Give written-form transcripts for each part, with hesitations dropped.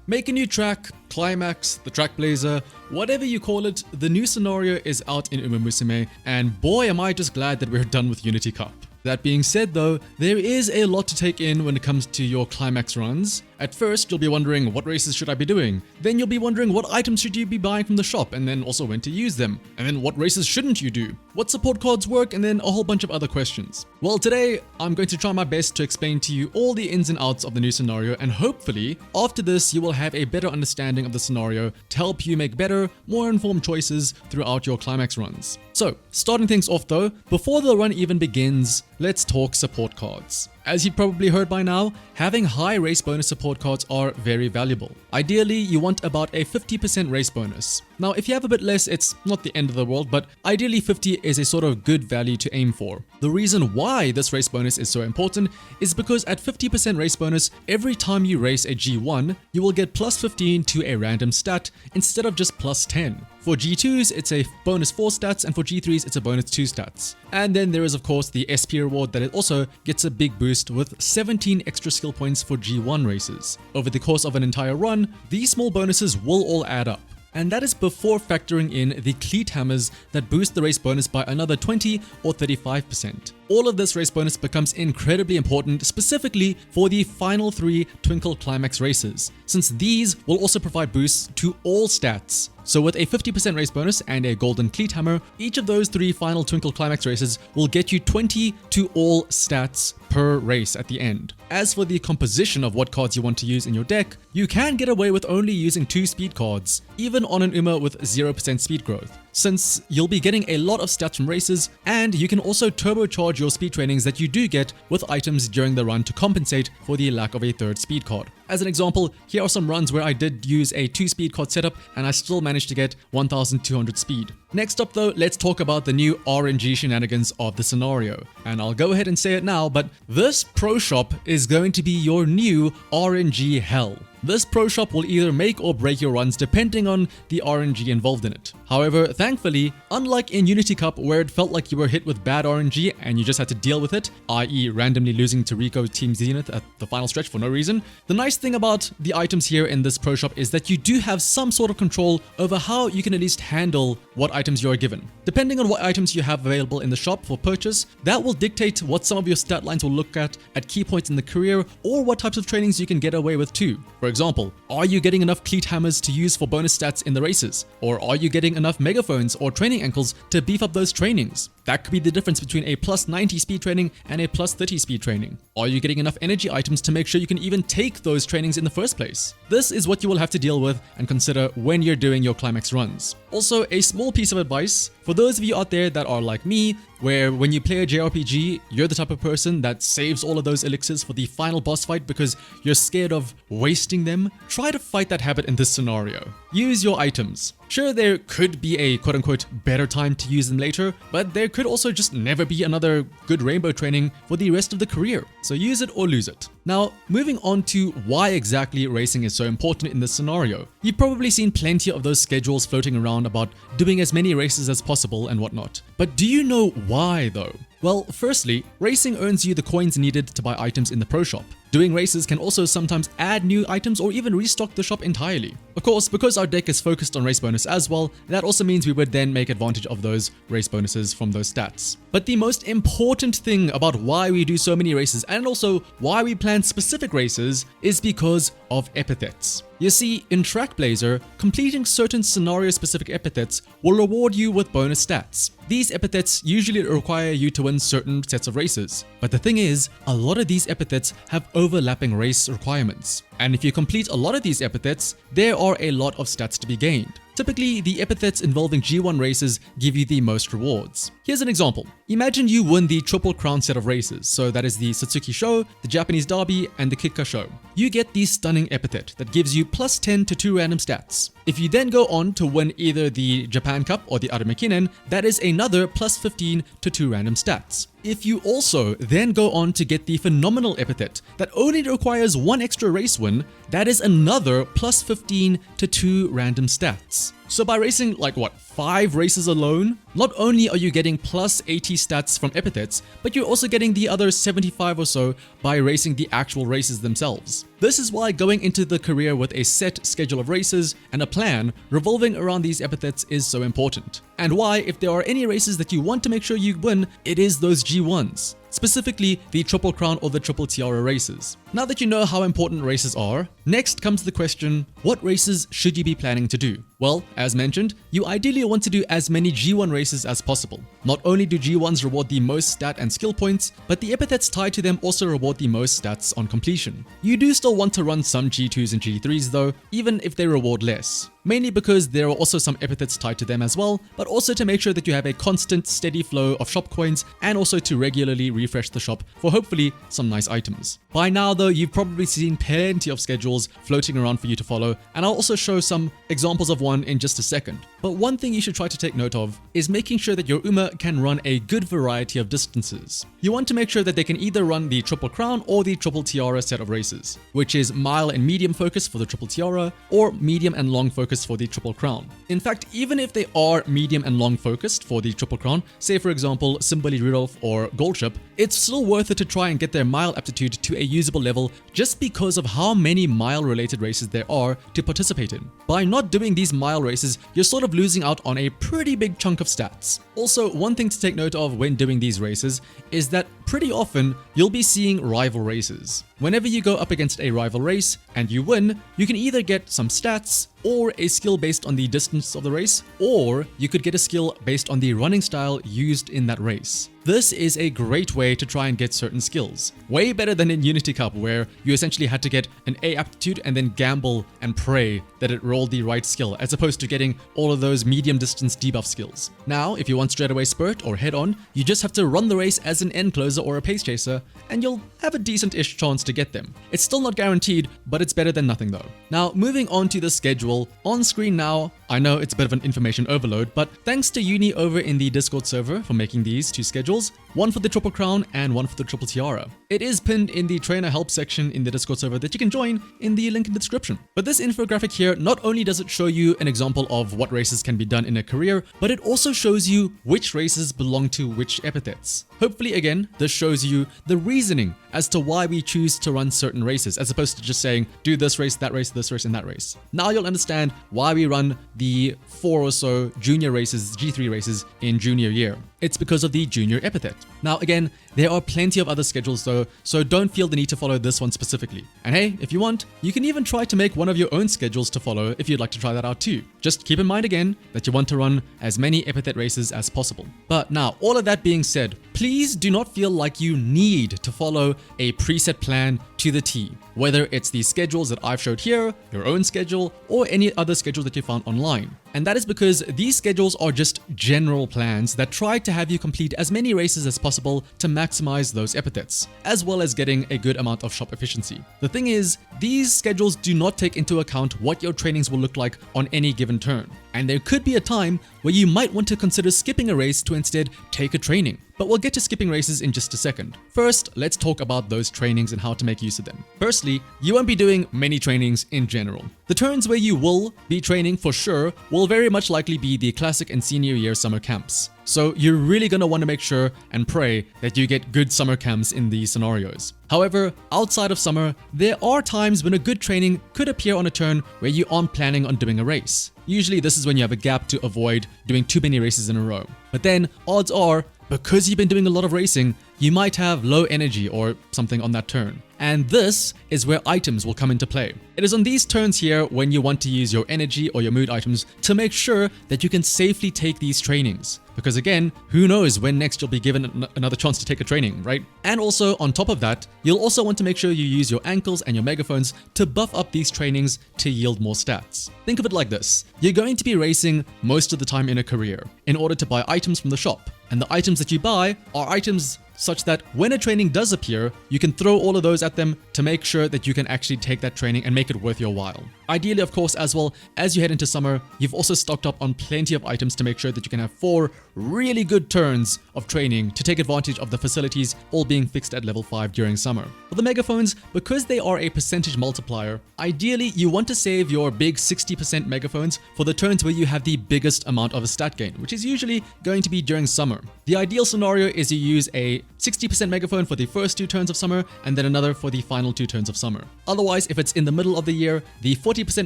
Make a new track, Climax, the TrackBlazer, whatever you call it, the new scenario is out in Uma Musume, and boy am I just glad that we're done with Unity Cup. That being said though, there is a lot to take in when it comes to your Climax runs. At first, you'll be wondering what races should I be doing? Then you'll be wondering what items should you be buying from the shop, and then also when to use them. And then what races shouldn't you do? What support cards work, and then a whole bunch of other questions. Well, today, I'm going to try my best to explain to you all the ins and outs of the new scenario, and hopefully, after this, you will have a better understanding of the scenario to help you make better, more informed choices throughout your Climax runs. So, starting things off though, before the run even begins, let's talk support cards. As you've probably heard by now, having high race bonus support cards are very valuable. Ideally, you want about a 50% race bonus. Now, if you have a bit less, it's not the end of the world, but ideally 50 is a sort of good value to aim for. The reason why this race bonus is so important is because at 50% race bonus, every time you race a G1, you will get plus 15 to a random stat instead of just plus 10. For G2s, it's a bonus 4 stats, and for G3s, it's a bonus 2 stats. And then there is of course the SP reward that it also gets a big boost with 17 extra skill points for G1 races. Over the course of an entire run, these small bonuses will all add up. And that is before factoring in the cleat hammers that boost the race bonus by another 20 or 35%. All of this race bonus becomes incredibly important specifically for the final 3 Twinkle Climax races, since these will also provide boosts to all stats. So with a 50% race bonus and a golden cleat hammer, each of those 3 final Twinkle Climax races will get you 20 to all stats per race at the end. As for the composition of what cards you want to use in your deck, you can get away with only using 2 speed cards, even on an Uma with 0% speed growth, since you'll be getting a lot of stats from races, and you can also turbocharge your speed trainings that you do get with items during the run to compensate for the lack of a 3rd speed card. As an example, here are some runs where I did use a 2 speed card setup and I still managed to get 1200 speed. Next up though, let's talk about the new RNG shenanigans of the scenario. And I'll go ahead and say it now, but this pro shop is going to be your new RNG hell. This pro shop will either make or break your runs depending on the RNG involved in it. However, thankfully, unlike in Unity Cup where it felt like you were hit with bad RNG and you just had to deal with it, i.e. randomly losing to Rico Team Zenith at the final stretch for no reason, the nice thing about the items here in this pro shop is that you do have some sort of control over how you can at least handle what items you are given. Depending on what items you have available in the shop for purchase, that will dictate what some of your stat lines will look at key points in the career, or what types of trainings you can get away with too. For example, are you getting enough cleat hammers to use for bonus stats in the races? Or are you getting enough megaphones or training ankles to beef up those trainings? That could be the difference between a plus 90 speed training and a plus 30 speed training. Are you getting enough energy items to make sure you can even take those trainings in the first place? This is what you will have to deal with and consider when you're doing your Climax runs. Also, a small piece of advice for those of you out there that are like me, where when you play a JRPG, you're the type of person that saves all of those elixirs for the final boss fight because you're scared of wasting them. Try to fight that habit in this scenario. Use your items. Sure, there could be a quote-unquote better time to use them later, but there could also just never be another good rainbow training for the rest of the career. So use it or lose it. Now, moving on to why exactly racing is so important in this scenario. You've probably seen plenty of those schedules floating around about doing as many races as possible and whatnot. But do you know why though? Well, firstly, racing earns you the coins needed to buy items in the pro shop. Doing races can also sometimes add new items or even restock the shop entirely. Of course, because our deck is focused on race bonus as well, that also means we would then make advantage of those race bonuses from those stats. But the most important thing about why we do so many races and also why we plan specific races is because of epithets. You see, in TrackBlazer, completing certain scenario-specific epithets will reward you with bonus stats. These epithets usually require you to win certain sets of races. But the thing is, a lot of these epithets have overlapping race requirements. And if you complete a lot of these epithets, there are a lot of stats to be gained. Typically, the epithets involving G1 races give you the most rewards. Here's an example. Imagine you win the Triple Crown set of races, so that is the Satsuki Show, the Japanese Derby, and the Kitka Show. You get the stunning epithet that gives you plus 10 to 2 random stats. If you then go on to win either the Japan Cup or the Arumekinen, that is another plus 15 to 2 random stats. If you also then go on to get the phenomenal epithet that only requires one extra race win, that is another plus 15 to 2 random stats. So by racing like 5 races alone, not only are you getting plus 80 stats from epithets, but you're also getting the other 75 or so by racing the actual races themselves. This is why going into the career with a set schedule of races and a plan revolving around these epithets is so important. And why, if there are any races that you want to make sure you win, it is those G1s. Specifically the Triple Crown or the Triple Tiara races. Now that you know how important races are, next comes the question, what races should you be planning to do? Well, as mentioned, you ideally want to do as many G1 races as possible. Not only do G1s reward the most stat and skill points, but the epithets tied to them also reward the most stats on completion. You do still want to run some G2s and G3s though, even if they reward less. Mainly because there are also some epithets tied to them as well, but also to make sure that you have a constant, steady flow of shop coins and also to regularly refresh the shop for hopefully some nice items. By now though, you've probably seen plenty of schedules floating around for you to follow, and I'll also show some examples of one in just a second. But one thing you should try to take note of is making sure that your Uma can run a good variety of distances. You want to make sure that they can either run the Triple Crown or the Triple Tiara set of races, which is mile and medium focus for the Triple Tiara or medium and long focus for the Triple Crown. In fact, even if they are medium and long focused for the Triple Crown, say for example Simbali Rudolph or Goldship, it's still worth it to try and get their mile aptitude to a usable level just because of how many mile related races there are to participate in. By not doing these mile races, you're sort of losing out on a pretty big chunk of stats. Also, one thing to take note of when doing these races is that pretty often you'll be seeing rival races. Whenever you go up against a rival race and you win, you can either get some stats or a skill based on the distance of the race, or you could get a skill based on the running style used in that race. This is a great way to try and get certain skills. Way better than in Unity Cup, where you essentially had to get an A aptitude and then gamble and pray that it rolled the right skill, as opposed to getting all of those medium distance debuff skills. Now, if you want straight away spurt or head on, you just have to run the race as an end closer or a pace chaser, and you'll have a decent-ish chance to get them. It's still not guaranteed, but it's better than nothing though. Now, moving on to the schedule, on screen now, I know it's a bit of an information overload, but thanks to Uni over in the Discord server for making these two schedules, one for the Triple Crown and one for the Triple Tiara. It is pinned in the trainer help section in the Discord server that you can join in the link in the description. But this infographic here, not only does it show you an example of what races can be done in a career, but it also shows you which races belong to which epithets. Hopefully again, this shows you the reasoning as to why we choose to run certain races, as opposed to just saying, do this race, this race, and that race. Now you'll understand why we run the 4 or so junior races, G3 races in junior year. It's because of the junior epithet. Now again, there are plenty of other schedules though, so don't feel the need to follow this one specifically. And hey, if you want, you can even try to make one of your own schedules to follow if you'd like to try that out too. Just keep in mind again that you want to run as many epithet races as possible. But now, all of that being said, please do not feel like you need to follow a preset plan to the T. Whether it's the schedules that I've showed here, your own schedule, or any other schedule that you found online. And that is because these schedules are just general plans that try to have you complete as many races as possible to maximize those epithets, as well as getting a good amount of shop efficiency. The thing is, these schedules do not take into account what your trainings will look like on any given turn. And there could be a time where you might want to consider skipping a race to instead take a training. But we'll get to skipping races in just a second. First, let's talk about those trainings and how to make use of them. Firstly, you won't be doing many trainings in general. The turns where you will be training for sure will very much likely be the classic and senior year summer camps. So you're really going to want to make sure and pray that you get good summer camps in these scenarios. However, outside of summer, there are times when a good training could appear on a turn where you aren't planning on doing a race. Usually this is when you have a gap to avoid doing too many races in a row. But then odds are, because you've been doing a lot of racing, you might have low energy or something on that turn. And this is where items will come into play. It is on these turns here when you want to use your energy or your mood items to make sure that you can safely take these trainings. Because again, who knows when next you'll be given another chance to take a training, right? And also on top of that, you'll also want to make sure you use your ankles and your megaphones to buff up these trainings to yield more stats. Think of it like this. You're going to be racing most of the time in a career in order to buy items from the shop. And the items that you buy are items such that when a training does appear, you can throw all of those at them to make sure that you can actually take that training and make it worth your while. Ideally, of course, as well, as you head into summer, you've also stocked up on plenty of items to make sure that you can have 4 really good turns of training to take advantage of the facilities all being fixed at level 5 during summer. For the megaphones, because they are a percentage multiplier, ideally you want to save your big 60% megaphones for the turns where you have the biggest amount of a stat gain, which is usually going to be during summer. The ideal scenario is you use a 60% megaphone for the first 2 turns of summer and then another for the final 2 turns of summer. Otherwise, if it's in the middle of the year, the 40%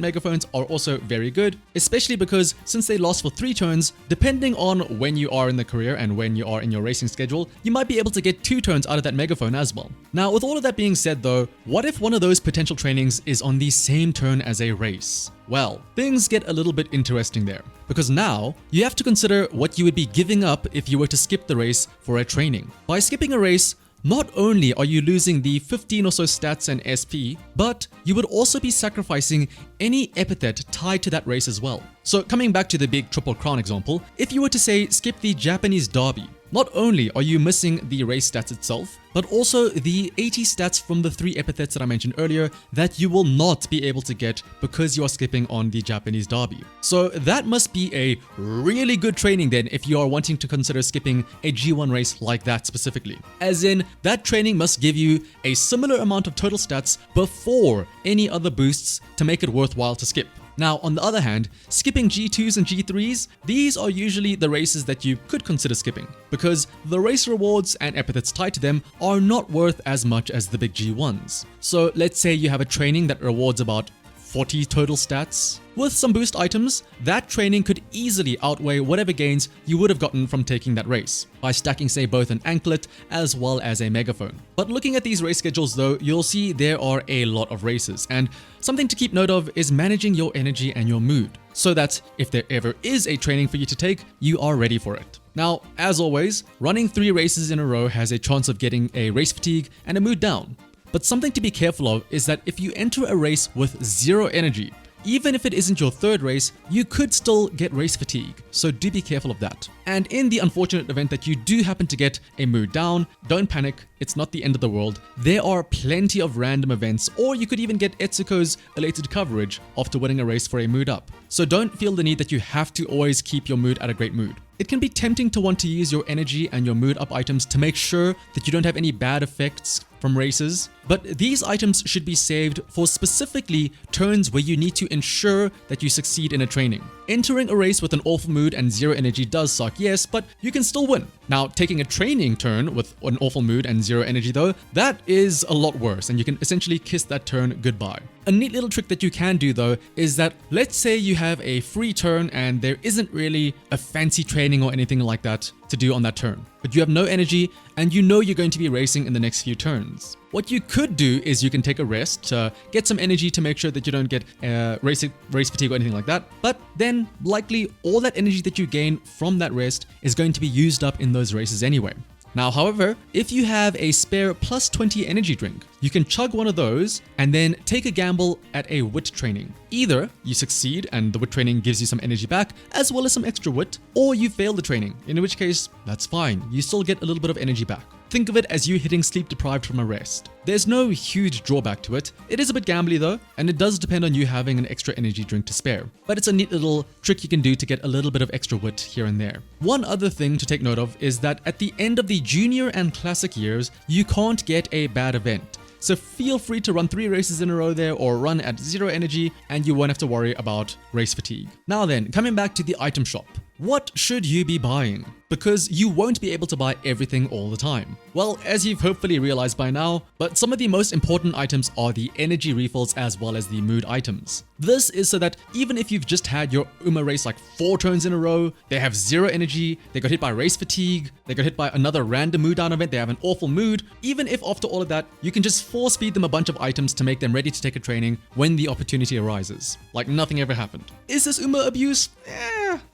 megaphones are also very good, especially because since they last for 3 turns, depending on when you are in the career and when you are in your racing schedule, you might be able to get 2 turns out of that megaphone as well. Now, with all of that being said though, what if one of those potential trainings is on the same turn as a race? Well, things get a little bit interesting there, because now you have to consider what you would be giving up if you were to skip the race for a training. By skipping a race, not only are you losing the 15 or so stats and SP, but you would also be sacrificing any epithet tied to that race as well. So coming back to the big Triple Crown example, if you were to say skip the Japanese Derby, not only are you missing the race stats itself, but also the 80 stats from the 3 epithets that I mentioned earlier that you will not be able to get because you are skipping on the Japanese Derby. So that must be a really good training then if you are wanting to consider skipping a G1 race like that specifically. As in, that training must give you a similar amount of total stats before any other boosts to make it worthwhile to skip. Now, on the other hand, skipping G2s and G3s, these are usually the races that you could consider skipping because the race rewards and epithets tied to them are not worth as much as the big G1s. So let's say you have a training that rewards about 40 total stats. With some boost items, that training could easily outweigh whatever gains you would have gotten from taking that race by stacking, say, both an anklet as well as a megaphone. But looking at these race schedules though, you'll see there are a lot of races, and something to keep note of is managing your energy and your mood so that if there ever is a training for you to take, you are ready for it. Now, as always, running 3 races in a row has a chance of getting a race fatigue and a mood down. But something to be careful of is that if you enter a race with 0 energy, even if it isn't your 3rd race, you could still get race fatigue, so do be careful of that. And in the unfortunate event that you do happen to get a mood down, don't panic, it's not the end of the world. There are plenty of random events, or you could even get Etsuko's elated coverage after winning a race for a mood up. So don't feel the need that you have to always keep your mood at a great mood. It can be tempting to want to use your energy and your mood up items to make sure that you don't have any bad effects from races, but these items should be saved for specifically turns where you need to ensure that you succeed in a training. Entering a race with an awful mood and 0 energy does suck, yes, but you can still win. Now, taking a training turn with an awful mood and 0 energy though, that is a lot worse, and you can essentially kiss that turn goodbye. A neat little trick that you can do though is that let's say you have a free turn and there isn't really a fancy training or anything like that to do on that turn, but you have no energy and you know you're going to be racing in the next few turns. What you could do is you can take a rest to get some energy to make sure that you don't get race fatigue or anything like that, but then likely all that energy that you gain from that rest is going to be used up in those races anyway. Now, however, if you have a spare plus 20 energy drink, you can chug one of those and then take a gamble at a wit training. Either you succeed and the wit training gives you some energy back as well as some extra wit, or you fail the training, in which case, that's fine. You still get a little bit of energy back. Think of it as you hitting sleep deprived from a rest. There's no huge drawback to it. It is a bit gambly though, and it does depend on you having an extra energy drink to spare. But it's a neat little trick you can do to get a little bit of extra wit here and there. One other thing to take note of is that at the end of the junior and classic years, you can't get a bad event. So feel free to run 3 races in a row there or run at 0 energy and you won't have to worry about race fatigue. Now then, coming back to the item shop. What should you be buying? Because you won't be able to buy everything all the time. Well, as you've hopefully realized by now, but some of the most important items are the energy refills as well as the mood items. This is so that even if you've just had your Uma race like 4 turns in a row, they have 0 energy, they got hit by race fatigue, they got hit by another random mood down event, they have an awful mood, even if after all of that, you can just force feed them a bunch of items to make them ready to take a training when the opportunity arises. Like nothing ever happened. Is this Uma abuse?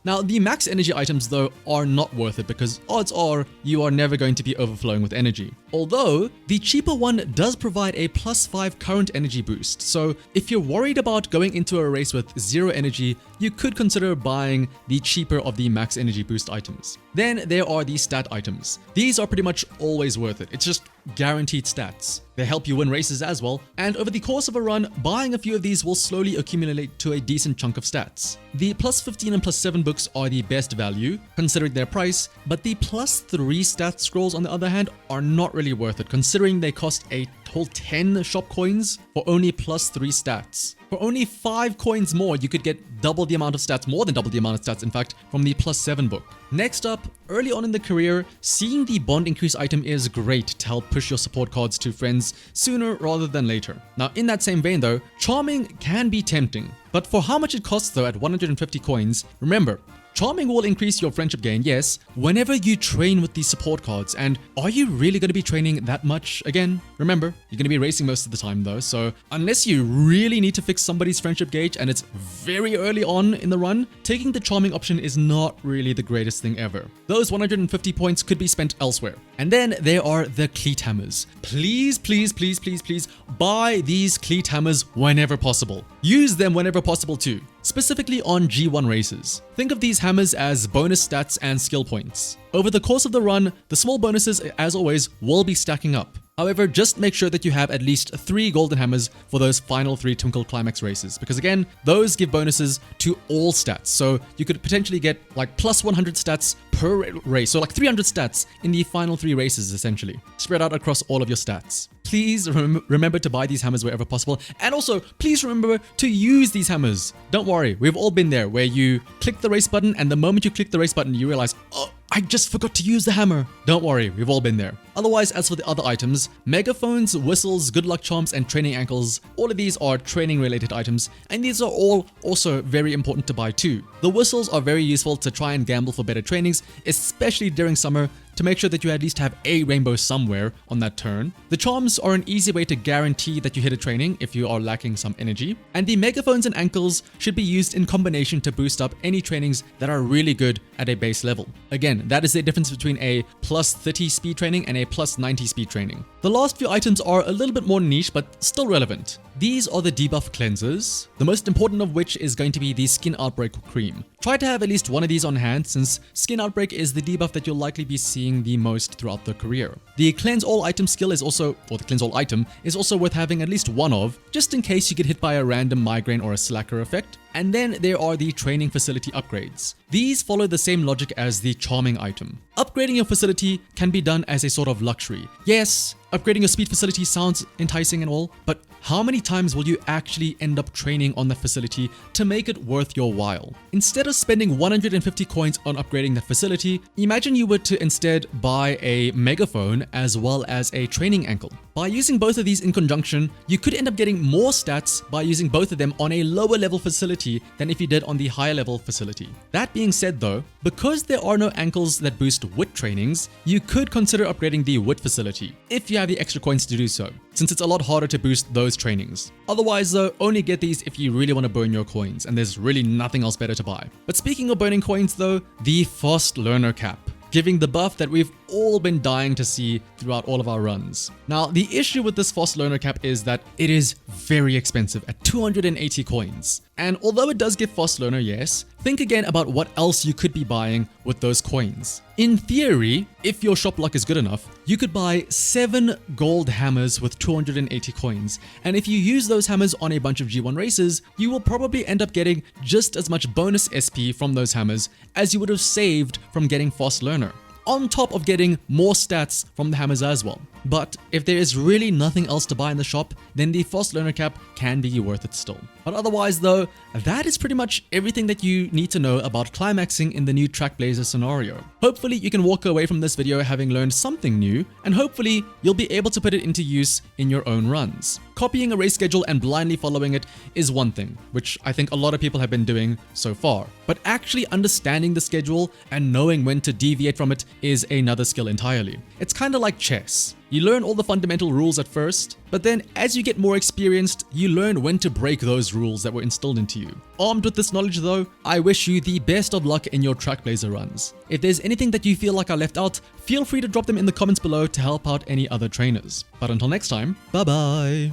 Now, the max energy items though are not worth it because odds are you are never going to be overflowing with energy. Although, the cheaper one does provide a +5 current energy boost, so if you're worried about going into a race with 0 energy, you could consider buying the cheaper of the max energy boost items. Then there are the stat items. These are pretty much always worth it. It's just guaranteed stats. They help you win races as well, and over the course of a run, buying a few of these will slowly accumulate to a decent chunk of stats. The plus 15 and plus 7 books are the best value, considering their price, but the plus 3 stat scrolls on the other hand are not really worth it, considering they cost a whole 10 shop coins for only plus 3 stats. For only 5 coins more, you could get double the amount of stats, more than double the amount of stats in fact, from the plus 7 book. Next up, early on in the career, seeing the bond increase item is great to help push your support cards to friends sooner rather than later. Now in that same vein though, charming can be tempting, but for how much it costs though at 150 coins, remember, charming will increase your friendship gain, yes, whenever you train with these support cards. And are you really going to be training that much again? Remember, you're going to be racing most of the time though, so unless you really need to fix somebody's friendship gauge and it's very early on in the run, taking the charming option is not really the greatest thing ever. Those 150 points could be spent elsewhere. And then there are the cleat hammers. Please, please, please, please, please buy these cleat hammers whenever possible. Use them whenever possible too, specifically on G1 races. Think of these hammers as bonus stats and skill points. Over the course of the run, the small bonuses, as always, will be stacking up. However, just make sure that you have at least 3 golden hammers for those final 3 Twinkle Climax races, because again, those give bonuses to all stats. So you could potentially get like plus 100 stats per race, so like 300 stats in the final 3 races essentially, spread out across all of your stats. Please remember to buy these hammers wherever possible, and also please remember to use these hammers. Don't worry, we've all been there where you click the race button and the moment you click the race button you realize, oh, I just forgot to use the hammer. Don't worry, we've all been there. Otherwise, as for the other items, megaphones, whistles, good luck charms, and training ankles, all of these are training related items, and these are all also very important to buy too. The whistles are very useful to try and gamble for better trainings, especially during summer, to make sure that you at least have a rainbow somewhere on that turn. The charms are an easy way to guarantee that you hit a training if you are lacking some energy. And the megaphones and ankles should be used in combination to boost up any trainings that are really good at a base level. Again, that is the difference between a plus 30 speed training and a plus 90 speed training. The last few items are a little bit more niche, but still relevant. These are the debuff cleansers, the most important of which is going to be the Skin Outbreak Cream. Try to have at least one of these on hand, since Skin Outbreak is the debuff that you'll likely be seeing the most throughout the career. The Cleanse All Item skill is also, or the Cleanse All Item, is also worth having at least one of, just in case you get hit by a random migraine or a slacker effect. And then there are the training facility upgrades. These follow the same logic as the charming item. Upgrading your facility can be done as a sort of luxury. Yes, upgrading your speed facility sounds enticing and all, but how many times will you actually end up training on that facility to make it worth your while? Instead of spending 150 coins on upgrading that facility, imagine you were to instead buy a megaphone as well as a training ankle. By using both of these in conjunction, you could end up getting more stats by using both of them on a lower level facility than if you did on the higher level facility. That being said though, because there are no ankles that boost wit trainings, you could consider upgrading the wit facility if you have the extra coins to do so, since it's a lot harder to boost those trainings. Otherwise though, only get these if you really want to burn your coins, and there's really nothing else better to buy. But speaking of burning coins though, the Fast Learner Cap, giving the buff that we've all been dying to see throughout all of our runs. Now, the issue with this Fast Learner Cap is that it is very expensive at 280 coins. And although it does give Fast Learner, yes, think again about what else you could be buying with those coins. In theory, if your shop luck is good enough, you could buy 7 gold hammers with 280 coins. And if you use those hammers on a bunch of G1 races, you will probably end up getting just as much bonus SP from those hammers as you would have saved from getting Fast Learner, on top of getting more stats from the hammers as well. But if there is really nothing else to buy in the shop, then the Fast Learner Cap can be worth it still. But otherwise though, that is pretty much everything that you need to know about climaxing in the new TrackBlazer scenario. Hopefully you can walk away from this video having learned something new, and hopefully you'll be able to put it into use in your own runs. Copying a race schedule and blindly following it is one thing, which I think a lot of people have been doing so far. But actually understanding the schedule and knowing when to deviate from it is another skill entirely. It's kind of like chess. You learn all the fundamental rules at first, but then as you get more experienced, you learn when to break those rules that were instilled into you. Armed with this knowledge though, I wish you the best of luck in your TrackBlazer runs. If there's anything that you feel like I left out, feel free to drop them in the comments below to help out any other trainers. But until next time, bye bye!